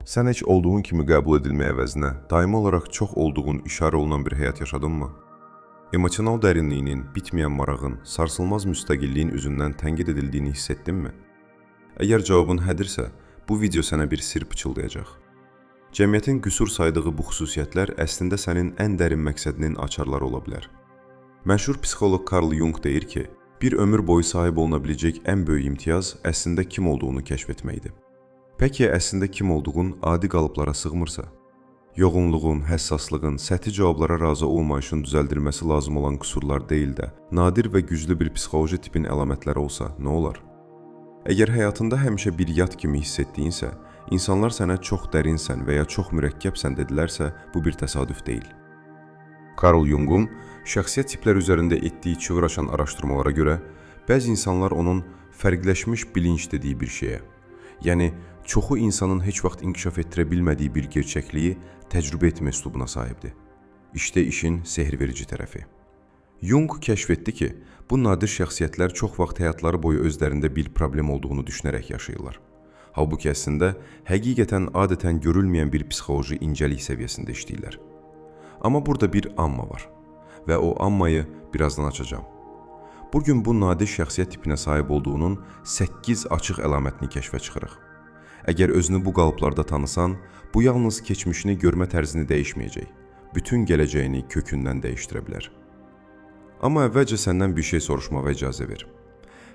Sən heç olduğun kimi qəbul edilmək əvəzinə daimi olaraq çox olduğun işarə olunan bir həyat yaşadınmı? Emosional dərinliyinin, bitməyən marağın, sarsılmaz müstəqilliyin üzündən tənqid edildiyini hiss etdinmi? Əgər cavabın hədirsə, bu video sənə bir sir pıçıldayacaq. Cəmiyyətin qüsur saydığı bu xüsusiyyətlər əslində sənin ən dərin məqsədinin açarları ola bilər. Məşhur psixoloq Carl Jung deyir ki, bir ömür boyu sahib oluna biləcək ən böyük imtiyaz əslində kim olduğunu kəşf etməkdir. Peki əslində kim olduğun adi qalıblara sığmırsa? Yoğunluğun, həssaslığın, səthi cavablara razı olmayışın düzəldilməsi lazım olan qüsurlar deyil də, nadir və güclü bir psixoloji tipin əlamətləri olsa nə olar? Əgər həyatında həmişə bir yad kimi hiss etdiyinsə, insanlar sənə çox dərinsən və ya çox mürəkkəbsən dedilərsə, bu bir təsadüf deyil. Carl Jung'un şəxsiyyət tipləri üzərində etdiyi çığır-açan araşdırmalara görə, bəzi insanlar onun fərqləşmiş bilinç dediyi bir şeyə, yəni çoxu insanın heç vaxt inkişaf etdirə bilmədiyi bir gerçəkliyi təcrübə etmə üslubuna sahibdir. İşte işin sehrverici tərəfi. Jung kəşf etdi ki, bu nadir şəxsiyyətlər çox vaxt həyatları boyu özlərində bir problem olduğunu düşünərək yaşayırlar. Halbuki əslində, həqiqətən adətən görülməyən bir psixoloji incəlik səviyyəsində işləyirlər. Amma burada bir amma var və o ammayı birazdan açacağım. Bugün bu nadir şəxsiyyət tipinə sahib olduğunun 8 açıq əlamətini kəşfə çıxırıq. Əgər özünü bu qalıblarda tanısan, bu yalnız keçmişini görmə tərzini dəyişməyəcək, bütün gələcəyini kökündən dəyişdirə bilər. Amma əvvəlcə səndən bir şey soruşmağa icazə ver.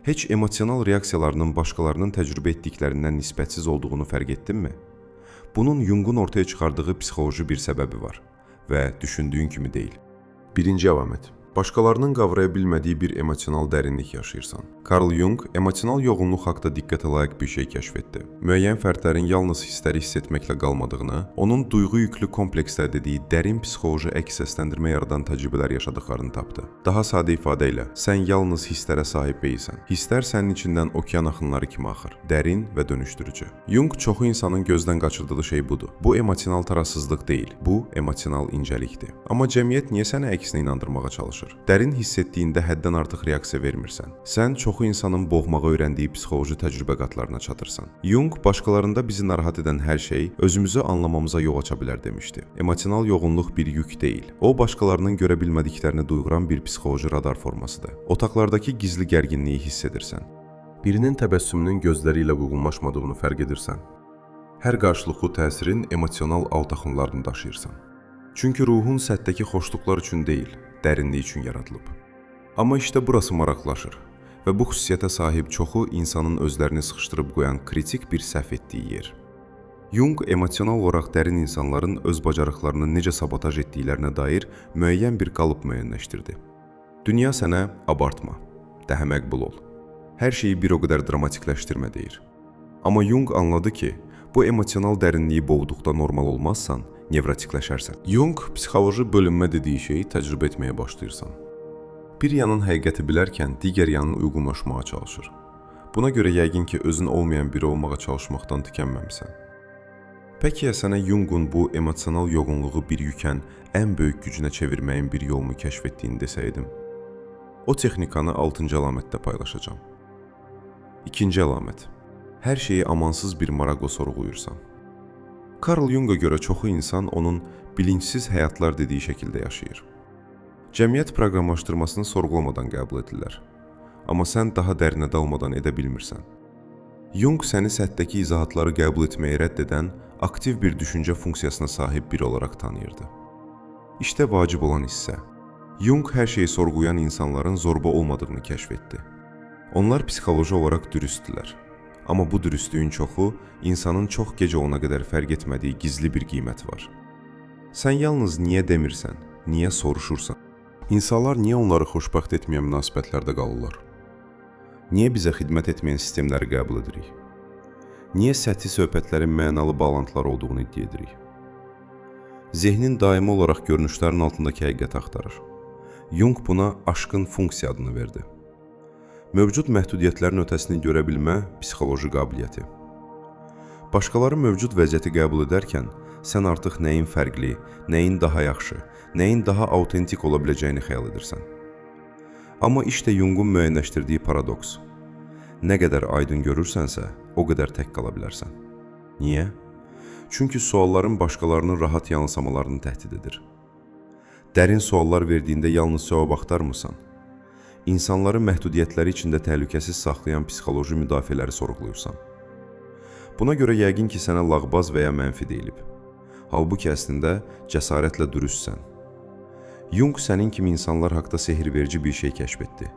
Heç emosional reaksiyalarının başqalarının təcrübə etdiklərindən nisbətsiz olduğunu fərq etdinmi? Bunun Jung'un ortaya çıxardığı psixoloji bir səbəbi var və düşündüyün kimi deyil. Birinci əlamət. Başqalarının qavraya bilmədiyi bir emosional dərinlik yaşayırsan. Carl Jung emosional yoğunluq haqqında diqqətə layiq bir şey kəşf etdi. Müəyyən fərdlərin yalnız hissləri hiss etməklə qalmadığını, onun duyğu yüklü komplekslər dediyi dərin psixoloji əks səsləndirmə yaradan təcrübələr yaşadıqlarını tapdı. Daha sadə ifadə ilə, sən yalnız hisslərə sahib deyilsən. Hisslər sənin içindən okean axınları kimi axır, dərin və dönüşdürücü. Jung çoxu insanın gözdən qaçırdığı şey budur. Bu emosional tarafsızlıq deyil, bu emosional incəlikdir. Amma cəmiyyət niyə səni əksinə inandırmağa çalışır? Dərin hiss etdiyində həddən artıq reaksiya vermirsən. Sən çoxu insanın boğmağa öyrəndiyi psixoloji təcrübə qatlarına çatırsan. Jung başqalarında bizi narahat edən hər şey özümüzü anlamamıza yol aça bilər demişdi. Emosional yoğunluq bir yük deyil. O, başqalarının görə bilmədiklərini duyğuran bir psixoloji radar formasıdır. Otaqlardakı gizli gərginliyi hiss edirsən. Birinin təbəssümünün gözləri ilə uyğunlaşmadığını fərq edirsən. Hər qarşılıqlı təsirin emosional alt axınlarını daşıyırsan. Çünki ruhun səthdəki xoşluqlar üçün deyil, dərinlik üçün yaradılıb. Amma işte burası maraqlaşır və bu xüsusiyyətə sahib çoxu insanın özlərini sıxışdırıb qoyan kritik bir səhv etdiyi yer. Jung emosional olaraq dərin insanların öz bacarıqlarını necə sabotaj etdiklərinə dair müəyyən bir qalıb müəyyənləşdirdi. Dünya sənə abartma, daha məqbul ol. Hər şeyi bir o qədər dramatikləşdirmə deyir. Amma Jung anladı ki, bu emosional dərinliyi boğduqda normal olmazsan, nevrotikləşərsən. Jung psixoloji bölünmə dediyi şeyi təcrübə etməyə başlayırsan. Bir yanın həqiqəti bilərkən digər yanın uyğunlaşmağa çalışır. Buna görə yəqin ki, özün olmayan biri olmağa çalışmaqdan tükənməmisən. Peki ya sənə Jung'un bu emosional yoğunluğu bir yükən ən böyük gücünə çevirməyin bir yolunu kəşf etdiyini desəydim? O texnikanı 6-cı əlamətdə paylaşacağam. 2-ci əlamət. Hər şeyi amansız bir maraqla sorğuyursan. Carl Jung'a görə çoxu insan onun bilinçsiz həyatlar dediyi şəkildə yaşayır. Cəmiyyət proqramlaşdırmasını sorğulamadan qəbul edirlər. Amma sən daha dərinə dalmadan edə bilmirsən. Jung səni səthdəki izahatları qəbul etməyi rədd edən aktiv bir düşüncə funksiyasına sahib biri olaraq tanıyırdı. İşte vacib olan hissə. Jung hər şeyi sorğulayan insanların zorba olmadığını kəşf etdi. Onlar psixoloji olaraq dürüsttülər. Amma bu dürüstlüyün çoxu, insanın çox gecə ona qədər fərq etmədiyi gizli bir qiymət var. Sən yalnız niyə demirsən, niyə soruşursan? İnsanlar niyə onları xoşbəxt etməyən münasibətlərdə qalırlar? Niyə bizə xidmət etməyən sistemləri qəbul edirik? Niyə səthi söhbətlərin mənalı bağlantılar olduğunu iddia edirik? Zehnin daimi olaraq görünüşlərin altındakı həqiqəti axtarır. Jung buna aşkın funksiya adını verdi. Mövcud məhdudiyyətlərin ötəsini görə bilmə psixoloji qabiliyyəti. Başqaları mövcud vəziyyəti qəbul edərkən, sən artıq nəyin fərqli, nəyin daha yaxşı, nəyin daha autentik ola biləcəyini xəyal edirsən. Amma işte Jung'un müəyyənləşdirdiyi paradoks. Nə qədər aydın görürsənsə, o qədər tək qala bilərsən. Niyə? Çünki sualların başqalarının rahat yanılsamalarını təhdid edir. Dərin suallar verdiyində yalnız cavab axtarmırsan. İnsanları məhdudiyyətləri içində təhlükəsiz saxlayan psixoloji müdafiələri sorğuluyursan. Buna görə yəqin ki, sənə lağbaz və ya mənfi deyilib. Halbuki əslində cəsarətlə dürüstsən. Jung sənin kimi insanlar haqda sehirverici bir şey kəşf etdi.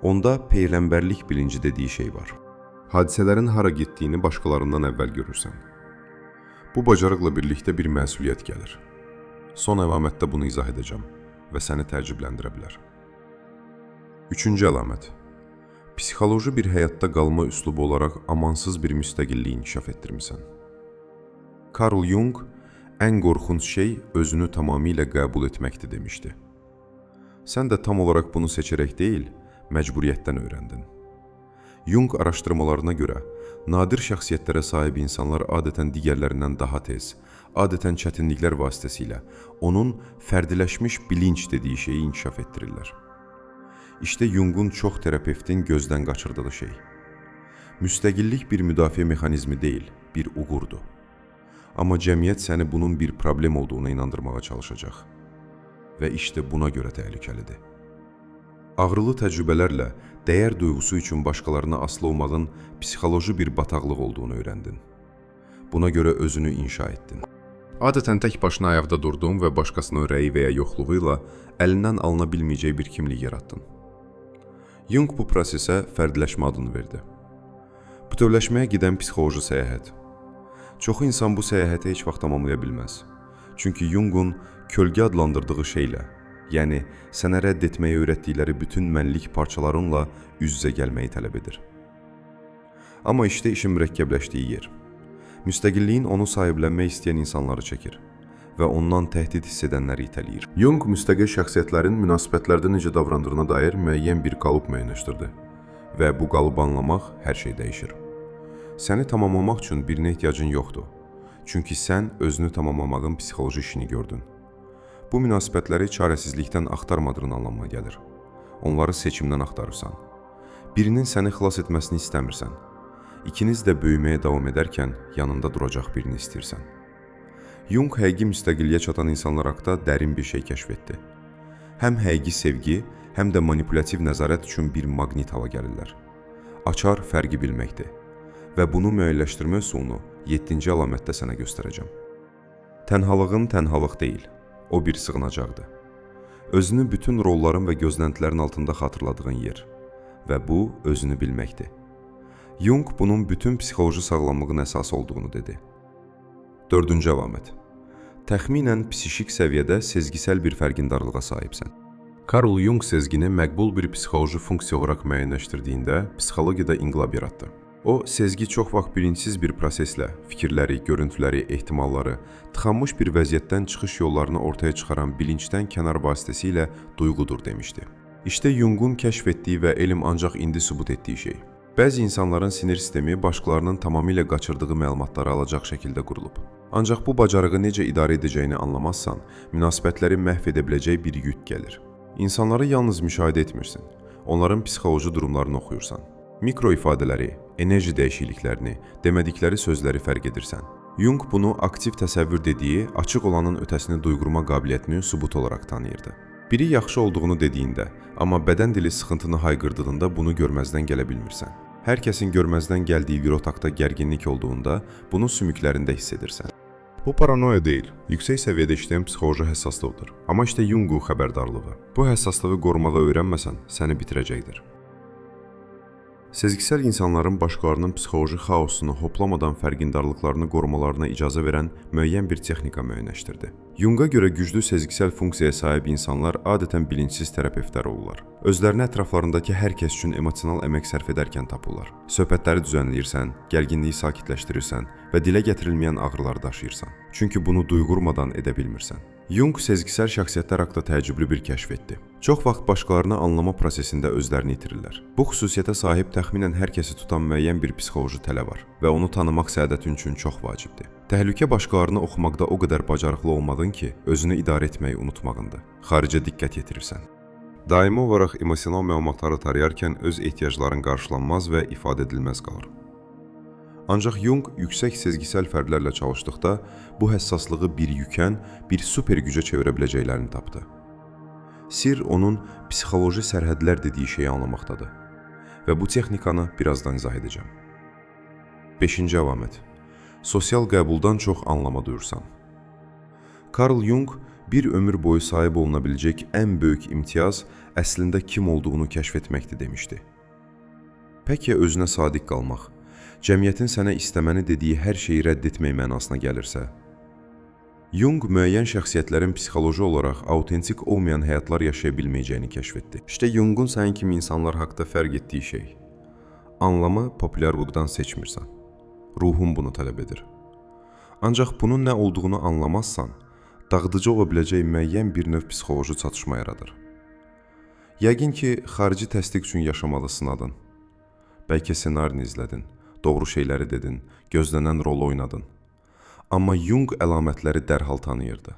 Onda peyğəmbərlik bilinci dediyi şey var. Hadisələrin hara getdiyini başqalarından əvvəl görürsən. Bu bacarıqla birlikdə bir məsuliyyət gəlir. Son əlamətdə bunu izah edəcəm və səni təəccübləndirə bilər. Üçüncü əlamət. Psixoloji bir həyatda qalma üslubu olaraq amansız bir müstəqillik inkişaf etdirmisən. Carl Jung ən qorxunc şey özünü tamamilə qəbul etməkdir demişdi. Sən də tam olaraq bunu seçərək deyil, məcburiyyətdən öyrəndin. Jung araşdırmalarına görə nadir şəxsiyyətlərə sahib insanlar adətən digərlərindən daha tez, adətən çətinliklər vasitəsilə onun fərdiləşmiş bilinç dediyi şeyi inkişaf etdirirlər. İşte Jungun çox terapevtin gözdən qaçırdığı şey. Müstəqillik bir müdafiə mexanizmi deyil, bir uğurdur. Amma cəmiyyət səni bunun bir problem olduğuna inandırmağa çalışacaq. Və işte buna görə təhlükəlidir. Ağrılı təcrübələrlə dəyər duyğusu üçün başqalarına asılı olmağın psixoloji bir bataqlıq olduğunu öyrəndin. Buna görə özünü inşa etdin. Adətən tək başına ayaqda durduğun və başqasının rəyi və ya yoxluğu ilə əlindən alına bilməyəcək bir kimlik yaratdın. Jung bu prosesə fərdləşmə adını verdi. Bütövləşməyə gedən psixoloji səyahət. Çoxu insan bu səyahəti heç vaxt tamamlaya bilməz. Çünki Jungun kölgə adlandırdığı şeylə, yəni sənə rədd etməyə öyrətdikləri bütün mənlik parçalarınla üz-üzə gəlməyi tələb edir. Amma işte işin mürəkkəbləşdiyi yer. Müstəqilliyin onu sahiblənmək istəyən insanları çəkir və ondan təhdid hiss edənləri itələyir. Jung müstəqil şəxsiyyətlərin münasibətlərdə necə davrandığına dair müəyyən bir qalıb müəyyənləşdirdi və bu qalıbı anlamaq hər şey dəyişir. Səni tamamlamaq üçün birinə ehtiyacın yoxdur, çünki sən özünü tamamlamağın psixoloji işini gördün. Bu münasibətləri çarəsizlikdən axtarmadığın anlamına gəlir. Onları seçimdən axtarırsan. Birinin səni xilas etməsini istəmirsən. İkiniz də böyüməyə davam edərkən yanında duracaq birini istəyirsən. Jung həqiqi müstəqilliyə çatan insanlar haqda dərin bir şey kəşf etdi. Həm həqiqi sevgi, həm də manipulativ nəzarət üçün bir maqnit hala gəlirlər. Açar fərqi bilməkdir və bunu müəyyənləşdirmə üsulunu 7-ci əlamətdə sənə göstərəcəm. Tənhalığın tənhalıq deyil, o bir sığınacaqdır. Özünü bütün rolların və gözləntilərin altında xatırladığın yer və bu özünü bilməkdir. Jung bunun bütün psixoloji sağlamlığın əsası olduğunu dedi. Dördüncü əlamət. Təxminən psixik səviyyədə sezgisəl bir fərqindarlığa sahibsən. Carl Jung sezgini məqbul bir psixoloji funksiya olaraq müəyyənləşdirdiyində psixologiyada inqilab yaratdı. O, sezgi çox vaxt bilinçsiz bir proseslə fikirləri, görüntüləri, ehtimalları, tıxanmış bir vəziyyətdən çıxış yollarını ortaya çıxaran bilinçdən kənar vasitəsilə duyğudur demişdi. İşte Jungun kəşf etdiyi və elm ancaq indi sübut etdiyi şey. Bəzi insanların sinir sistemi başqalarının tamamilə qaçırdığı məlumatları alacaq şəkildə qurulub. Ancaq bu bacarığı necə idarə edəcəyini anlamazsan, münasibətləri məhv edə biləcək bir yük gəlir. İnsanları yalnız müşahidə etmirsən, onların psixoloji durumlarını oxuyursan. Mikro ifadələri, enerji dəyişikliklərini, demədikləri sözləri fərq edirsən. Jung bunu aktiv təsəvvür dediyi, açıq olanın ötəsini duyğurma qabiliyyətini sübut olaraq tanıyırdı. Biri yaxşı olduğunu dediyində, amma bədən dili sıxıntını hayqırdığında bunu görməzdən gələ bilmirsən. Hər kəsin görməzdən gəldiyi bir otaqda gərginlik olduğunda bunu sümüklərində hiss edirsən. Bu paranoya deyil, yüksək səviyyədə işləyən psixoloji həssaslıqdır. Amma işte Jungun xəbərdarlığı. Bu həssaslığı qorumağa öyrənməsən, səni bitirəcəkdir. Sezgisel insanların başqalarının psixoloji xaosunu hoplamadan fərqindarlıqlarını qorumalarına icazə verən müəyyən bir texnika müəyyənləşdirdi. Junga görə güclü sezgisel funksiyaya sahib insanlar adətən bilinçsiz terapevtlər olurlar. Özlərini ətraflarındakı hər kəs üçün emosional əmək sərf edərkən tapırlar. Söhbətləri düzənləyirsən, gərginliyi sakitləşdirirsən və dilə gətirilməyən ağrıları daşıyırsan. Çünki bunu duyğurmadan edə bilmirsən. Jung sezgisel şəxsiyyətlər haqda təəccüblü bir kəşf etdi. Çox vaxt başqalarını anlama prosesində özlərini itirirlər. Bu xüsusiyyətə sahib təxminən hər kəsi tutan müəyyən bir psixoloji tələ var və onu tanımaq səadətin üçün çox vacibdir. Təhlükə başqalarını oxumaqda o qədər bacarıqlı olmadın ki, özünü idarə etməyi unutmağındır. Xaricə diqqət yetirirsən. Daimi olaraq emosional məlumatları tarayarkən öz ehtiyacların qarşılanmaz və ifadə edilməz qalır. Ancaq Jung yüksək sezgisel fərdlərlə çalışdıqda bu həssaslığı bir yükən, bir super gücə çevirə biləcəklərini tapdı. Sir onun psixoloji sərhədlər dediyi şeyi anlamaqdadır və bu texnikanı birazdan izah edəcəm. 5-ci əlamət. Sosial qəbuldan çox anlama duyursan. Carl Jung bir ömür boyu sahib oluna biləcək ən böyük imtiyaz əslində kim olduğunu kəşf etməkdir demişdi. Pək ya özünə sadiq qalmaq, cəmiyyətin sənə istəməni dediyi hər şeyi rədd etmək mənasına gəlirsə? Jung müəyyən şəxsiyyətlərin psixoloji olaraq autentik olmayan həyatlar yaşaya bilməyəcəyini kəşf etdi. İşte Jungun sənin kimi insanlar haqda fərq etdiyi şey. Anlamı populyarlıqdan seçmirsən. Ruhun bunu tələb edir. Ancaq bunun nə olduğunu anlamazsan, dağıdıcı ola biləcək müəyyən bir növ psixoloji çatışma yaradır. Yəqin ki, xarici təsdiq üçün yaşamalı sınadın. Bəlkə ssenarini izlədin, doğru şeyləri dedin, gözlənən rolu oynadın. Amma Jung əlamətləri dərhal tanıyırdı.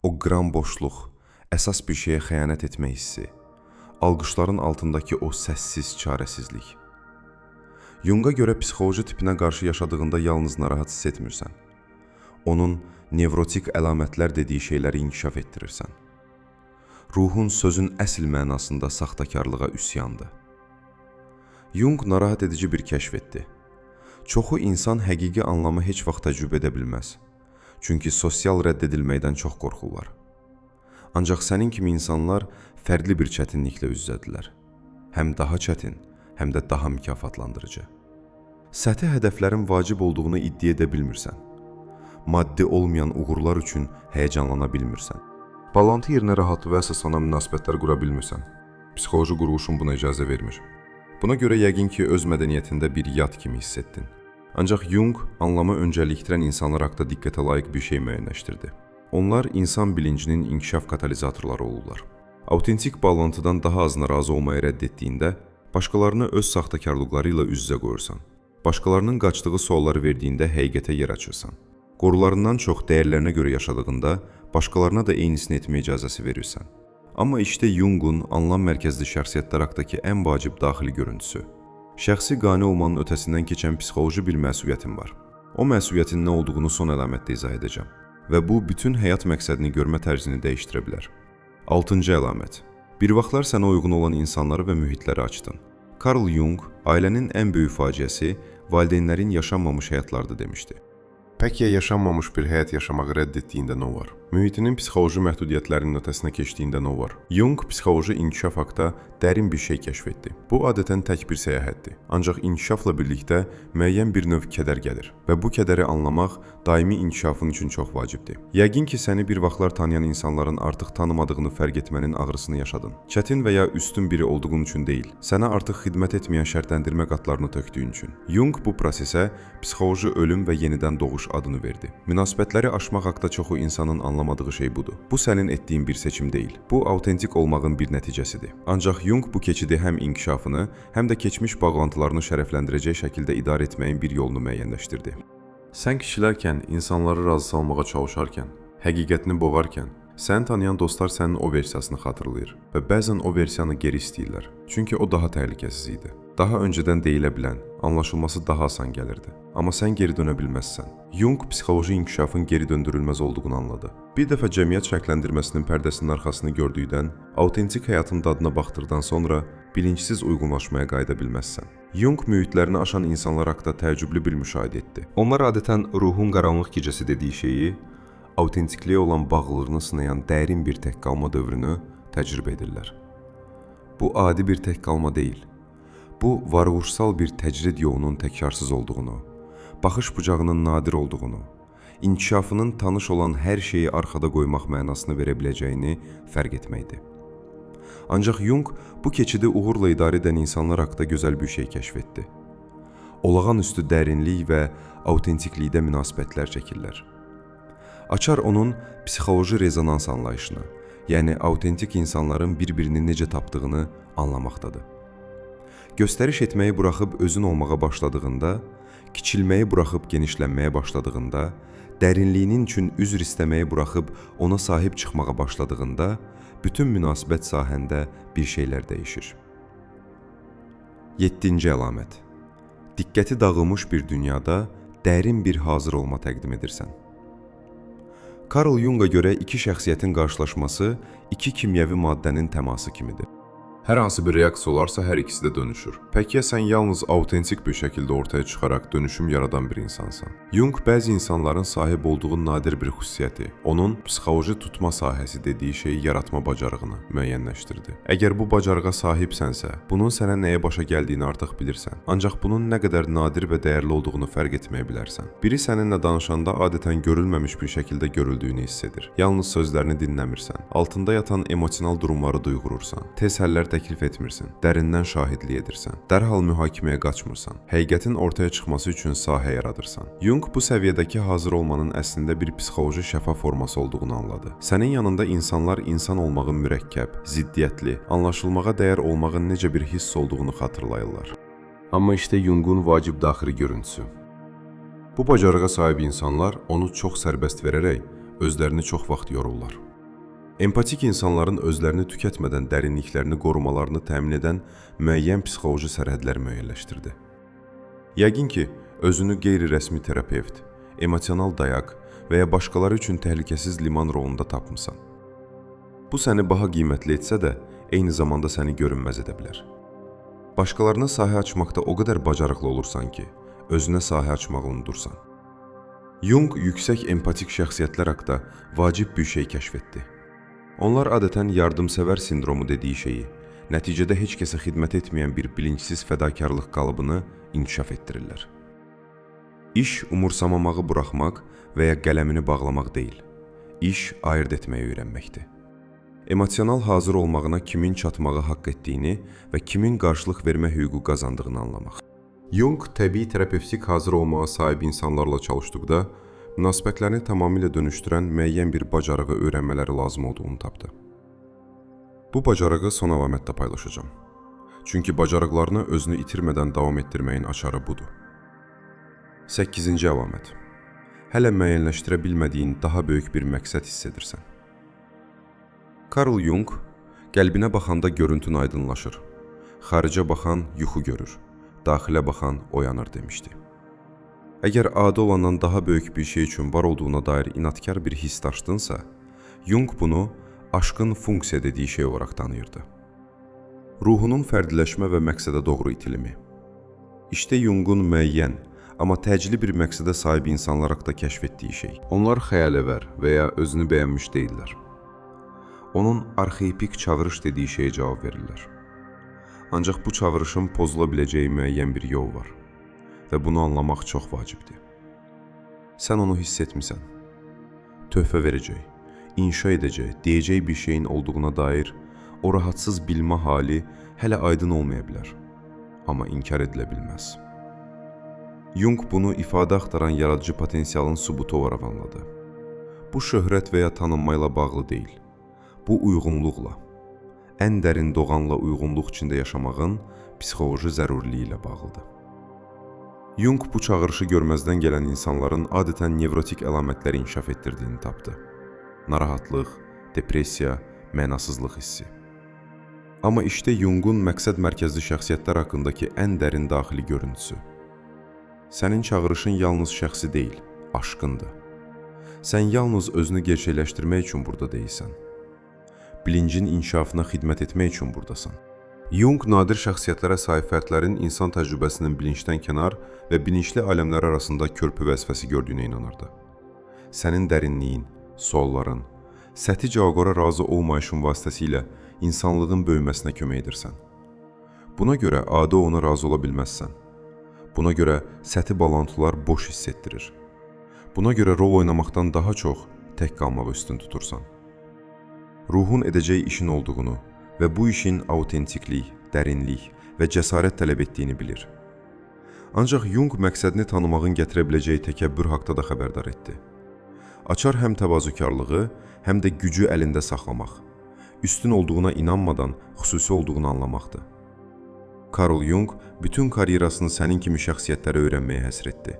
O qram boşluq, əsas bir şeyə xəyanət etmə hissi, alqışların altındakı o səssiz çarəsizlik. Junga görə psixoloji tipinə qarşı yaşadığında yalnız narahat hiss etmirsən. Onun nevrotik əlamətlər dediyi şeyləri inkişaf etdirirsən. Ruhun sözün əsl mənasında saxtakarlığa üsyandı. Jung narahat edici bir kəşf etdi. Çoxu insan həqiqi anlamı heç vaxt təcrübə edə bilməz. Çünki sosial rədd edilməkdən çox qorxurlar. Ancaq sənin kimi insanlar fərqli bir çətinliklə üz-üzədirlər. Həm daha çətin, həm də daha mükafatlandırıcı. Səthi hədəflərin vacib olduğunu iddia edə bilmirsən. Maddi olmayan uğurlar üçün həyəcanlana bilmirsən. Bağlantı yerinə rahat və əsaslanan münasibətlər qura bilmirsən. Psixoloji quruluşun buna icazə vermir. Buna görə yəqin ki, öz mədəniyyətində bir yad kimi hiss etdin. Ancaq Jung anlamı öncəlikdirən insanlar haqda diqqətə layiq bir şey müəyyənləşdirdi. Onlar insan bilincinin inkişaf katalizatorları olurlar. Autentik bağlantıdan daha az narazı olmayı rədd etdiyində, başqalarını öz saxtakarlıqları ilə üz-üzə qoyursan. Başqalarının qaçdığı sualları verdiyində həqiqətə yer açırsan. Qorularından çox dəyərlərinə görə yaşadığında, başqalarına da eynisini etmə icazəsi verirsən. Amma işte Jungun anlam mərkəzli şəxsiyyətlər haqdakı ən vacib daxili görüntüsü. Şəxsi qane olmanın ötəsindən keçən psixoloji bir məsuliyyətin var. O məsuliyyətin nə olduğunu son əlamətdə izah edəcəm. Və bu, bütün həyat məqsədini görmə tərzini dəyişdirə bilər. 6-cı əlamət. Bir vaxtlar sənə uyğun olan insanları və mühitləri açdın. Carl Jung, ailənin ən böyük faciəsi valideynlərin yaşanmamış həyatlardır demişdi. Pək ya yaşanmamış bir həyat yaşamağı rədd etdiyində nə var? Mühitinin psixoloji məhdudiyyətlərinin ötəsinə keçdiyində nə var? Jung psixoloji inkişaf haqda dərin bir şey kəşf etdi. Bu adətən tək bir səyahətdir. Ancaq inkişafla birlikdə müəyyən bir növ kədər gəlir və bu kədəri anlamaq daimi inkişafın üçün çox vacibdir. Yəqin ki, səni bir vaxtlar tanıyan insanların artıq tanımadığını fərq etmənin ağrısını yaşadın. Çətin və ya üstün biri olduğun üçün deyil, sənə artıq xidmət etməyən şərtləndirmə qatlarını tökdüyün üçün. Jung bu prosesə psixoloji ölüm və yenidən doğuş adını verdi. Münasibətləri aşmaq haqda çoxu insanın anlamadığı şey budur. Bu sənin etdiyin bir seçim deyil. Bu autentik olmağın bir nəticəsidir. Ancaq Jung bu keçidi həm inkişafını, həm də keçmiş bağlantılarını şərəfləndirəcək şəkildə idarə etməyin bir yolunu müəyyənləşdirdi. Sən kişilərkən, insanları razı salmağa çalışarkən, həqiqətini boğarkən, səni tanıyan dostlar sənin o versiyasını xatırlayır və bəzən o versiyanı geri istəyirlər. Çünki o daha təhlükəsiz idi. Daha öncədən deyilə bilən, anlaşılması daha asan gəlirdi. Amma sən geri dönə bilməzsən. Jung psixoloji inkişafın geri döndürülməz olduğunu anladı. Bir dəfə cəmiyyət şərtləndirməsinin pərdəsinin arxasını gördükdən, autentik həyatın dadına baxdıqdan sonra bilinçsiz uyğunlaşmaya qayıda bilməzsən. Jung mühitlərini aşan insanlar haqda təəccüblü bir müşahidə etdi. Onlar adətən ruhun qaranlıq gecəsi dediyi şeyi, autentikliyə olan bağlılığını sınayan dərin bir tək qalma dövrünü təcrübə edirlər. Bu adi bir tək qalma deyil. Bu, varoluşsal bir təcrid yolunun təkrarsız olduğunu, baxış bucağının nadir olduğunu, inkişafının tanış olan hər şeyi arxada qoymaq mənasını verə biləcəyini fərq etməkdir. Ancaq Jung bu keçidi uğurla idarə edən insanlar haqda gözəl bir şey kəşf etdi. Olağanüstü dərinlik və autentiklikdə münasibətlər çəkirlər. Açar onun psixoloji rezonans anlayışını, yəni autentik insanların bir-birini necə tapdığını anlamaqdadır. Göstəriş etməyi buraxıb özün olmağa başladığında, kiçilməyi buraxıb genişlənməyə başladığında, dərinliyinin üçün üzr istəməyi buraxıb ona sahib çıxmağa başladığında, bütün münasibət sahəndə bir şeylər dəyişir. 7-ci əlamət. Diqqəti dağılmış bir dünyada dərin bir hazır olma təqdim edirsən. Carl Jung'a görə iki şəxsiyyətin qarşılaşması iki kimyəvi maddənin təması kimidir. Hər hansı bir reaksiya olarsa hər ikisi də dönüşür. Peki ya sən yalnız autentik bir şəkildə ortaya çıxaraq dönüşüm yaradan bir insansan? Jung bəzi insanların sahib olduğu nadir bir xüsusiyyəti, onun psixoloji tutma sahəsi dediyi şeyi yaratma bacarığını müəyyənləşdirdi. Əgər bu bacarığa sahibsənsə, bunun sənə nəyə başa gəldiyini artıq bilirsən. Ancaq bunun nə qədər nadir və dəyərli olduğunu fərq etməyə bilərsən. Biri səninlə danışanda adətən görülməmiş bir şəkildə görüldüyünü hiss edir. Yalnız sözlərini dinləmirsən. Altında yatan emosional durumları duyğurursan. Tez həllər təklif etmirsən, dərindən şahidlik edirsən, dərhal mühakiməyə qaçmırsan, həqiqətin ortaya çıxması üçün sahə yaradırsan. Jung bu səviyyədəki hazır olmanın əslində bir psixoloji şəfa forması olduğunu anladı. Sənin yanında insanlar insan olmağın mürəkkəb, ziddiyyətli, anlaşılmağa dəyər olmağın necə bir hiss olduğunu xatırlayırlar. Amma işte Jungun vacib daxili görüntüsü. Bu bacarığa sahib insanlar onu çox sərbəst verərək özlərini çox vaxt yorurlar. Empatik insanların özlərini tükətmədən dərinliklərini qorumalarını təmin edən müəyyən psixoloji sərhədlər müəyyənləşdirdi. Yəqin ki, özünü qeyri-rəsmi terapevt, emosional dayaq və ya başqaları üçün təhlükəsiz liman rolunda tapmısan. Bu səni baha qiymətli etsə də, eyni zamanda səni görünməz edə bilər. Başqalarına sahə açmaqda o qədər bacarıqlı olursan ki, özünə sahə açmağı unudursan. Jung yüksək empatik şəxsiyyətlər haqqında vacib bir şey kəşf etdi. Onlar adətən yardımsevər sindromu dediyi şeyi, nəticədə heç kəsə xidmət etməyən bir bilinçsiz fədakarlıq qalıbını inkişaf etdirirlər. İş umursamağı buraxmaq və ya qələmini bağlamaq deyil, iş ayırd etməyi öyrənməkdir. Emosional hazır olmağına kimin çatmağı haqq etdiyini və kimin qarşılıq vermə hüququ qazandığını anlamaq. Jung təbii terapevtik hazır olmağa sahib insanlarla çalışdıqda, münasibətlərini tamamilə dönüşdürən müəyyən bir bacarığı öyrənmələri lazım olduğunu tapdı. Bu bacarığı son əlamətdə paylaşacağım. Çünki bacarıqlarını özünü itirmədən davam etdirməyin açarı budur. 8-ci əlamət. Hələ müəyyənləşdirə bilmədiyin daha böyük bir məqsəd hiss edirsən. Carl Jung, qəlbinə baxanda görüntün aydınlaşır. Xaricə baxan yuxu görür, daxilə baxan oyanır demişdi. Əgər adi olandan daha böyük bir şey üçün var olduğuna dair inadkar bir hiss daşdınsa, Jung bunu aşkın funksiya dediyi şey olaraq tanıyırdı. Ruhunun fərdiləşmə və məqsədə doğru itilimi. İşte Jungun müəyyən, amma təcili bir məqsədə sahib insanlar haqqında kəşf etdiyi şey. Onlar xəyalevər və ya özünü bəyənmiş deyirlər. Onun arxeipik çağırış dediyi şeyə cavab verirlər. Ancaq bu çağırışın pozula biləcəyi müəyyən bir yol var. Və bunu anlamaq çox vacibdir. Sən onu hiss etmisən. Töhfə verəcək, inşa edəcək, deyəcək bir şeyin olduğuna dair o rahatsız bilmə hali hələ aydın olmaya bilər. Amma inkar edilə bilməz. Jung bunu ifadə axtaran yaradıcı potensialın sübutu olaraq anladı. Bu şöhrət və ya tanınmayla bağlı deyil. Bu uyğunluqla, ən dərin doğanla uyğunluq içində yaşamağın psixoloji zəruriliyi ilə bağlıdır. Jung bu çağırışı görməzdən gələn insanların adətən nevrotik əlamətləri inkişaf etdirdiyini tapdı. Narahatlıq, depressiya, mənasızlıq hissi. Amma işte Jungun məqsəd mərkəzli şəxsiyyətlər haqqındakı ən dərin daxili görüntüsü. Sənin çağırışın yalnız şəxsi deyil, aşkındır. Sən yalnız özünü gerçəkləşdirmək üçün burada deyilsən. Bilincin inkişafına xidmət etmək üçün buradasan. Jung nadir şəxsiyyətlərə sahib fərdlərin insan təcrübəsinin bilinçdən kənar və bilinçli aləmlər arasında körpü vəzifəsi gördüyünə inanırdı. Sənin dərinliyin, sualların, səthi cavablara razı olmayışın vasitəsilə insanlığın böyüməsinə kömək edirsən. Buna görə adi ona razı ola bilməzsən. Buna görə səthi balantılar boş hiss etdirir. Buna görə rol oynamaqdan daha çox tək qalmağı üstün tutursan. Ruhun edəcək işin olduğunu və bu işin autentiklik, dərinlik və cəsarət tələb etdiyini bilir. Ancaq Jung məqsədini tanımağın gətirə biləcəyi təkəbbür haqda da xəbərdar etdi. Açar həm təvazökarlığı, həm də gücü əlində saxlamaq, üstün olduğuna inanmadan xüsusi olduğunu anlamaqdır. Carl Jung bütün karyerasını sənin kimi şəxsiyyətləri öyrənməyə həsr etdi.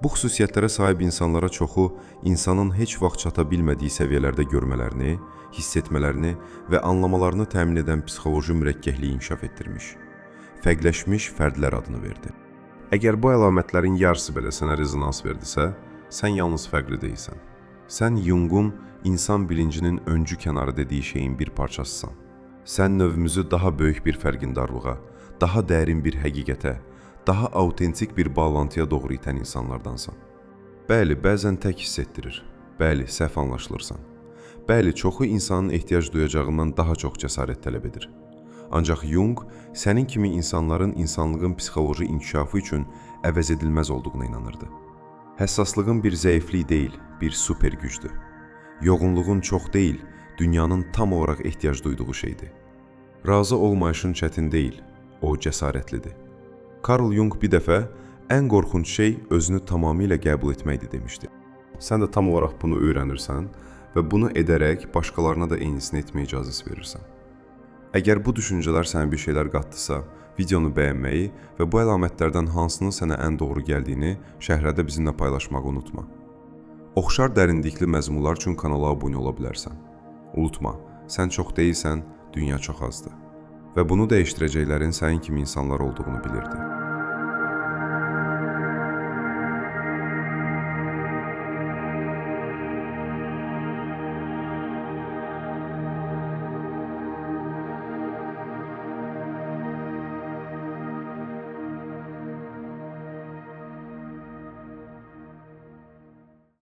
Bu xüsusiyyətlərə sahib insanlara çoxu insanın heç vaxt çata bilmədiyi səviyyələrdə görmələrini, hiss etmələrini və anlamalarını təmin edən psixoloji mürəkkəkliyi inkişaf etdirmiş, fərqləşmiş fərdlər adını verdi. Əgər bu əlamətlərin yarısı belə sənə rezonans verdisə, sən yalnız fərqli deyilsən. Sən Jung'un insan bilincinin öncü kənarı dediyi şeyin bir parçasısan. Sən növümüzü daha böyük bir fərqindarlığa, daha dərin bir həqiqətə, daha autentik bir bağlantıya doğru itən insanlardansan. Bəli, bəzən tək hiss etdirir. Bəli, səhv anlaşılırsan. Bəli, çoxu insanın ehtiyac duyacağından daha çox cəsarət tələb edir. Ancaq Jung sənin kimi insanların insanlığın psixoloji inkişafı üçün əvəz edilməz olduğuna inanırdı. Həssaslığın bir zəiflik deyil, bir super gücdür. Yoğunluğun çox deyil, dünyanın tam olaraq ehtiyac duyduğu şeydir. Razı olmayışın çətin deyil, o cəsarətlidir. Carl Jung bir dəfə ən qorxunc şey özünü tamamilə qəbul etməkdir demişdi. Sən də tam olaraq bunu öyrənirsən və bunu edərək başqalarına da eynisini etməyə icazə verirsən. Əgər bu düşüncələr sənə bir şeylər qatdısa, videonu bəyənməyi və bu əlamətlərdən hansının sənə ən doğru gəldiyini şərhdə bizimlə paylaşmağı unutma. Oxşar dərinlikli məzmunlar üçün kanala abunə ola bilərsən. Unutma, sən çox deyilsən, dünya çox azdır. Və bunu dəyişdirəcəklərin sənin kimi insanlar olduğunu bilirdi.